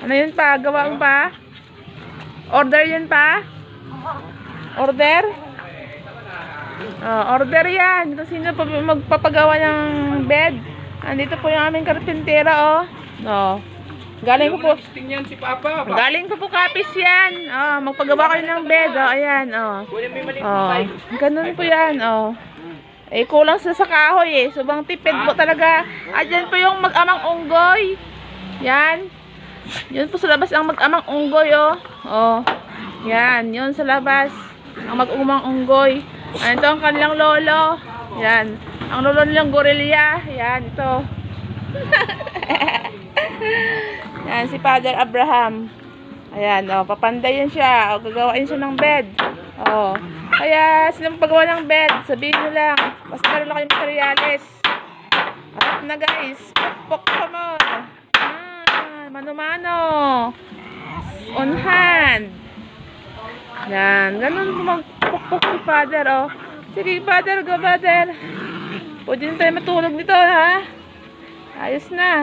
Ano yun pa? Gawa mo pa? Order yun pa? Order? Order yan. Kung sino pa magpapagawa ng bed. Andito po yung aming karpintera, Galing ko po. Si Papa. Galing ko po kapis yan. Magpagawa kayo ng bed, ayan, ganun po yan, kulang sa kahoy subang tipid po talaga. Dyan po yung mag-amang unggoy. Yan. Yun po sa labas ang mag-amang unggoy, Yan, yun sa labas. Ang mag-umang unggoy. Ito ang kanilang lolo. Yan. Ang lolo nilang gorilya. Yan, ito. Yan, si Father Abraham. Ayan, papandayan siya. Gagawain siya ng bed. Kaya, sino paggawa ng bed? Sabihin nyo lang. Basta meron lang kayong materials. At na guys. Pok pa mo. Mano-mano. On hand. Yan, ganun magpukpuk si Father, Sige, Father, go, Father. Pwede na tayo matulog nito, ha? Ayos na.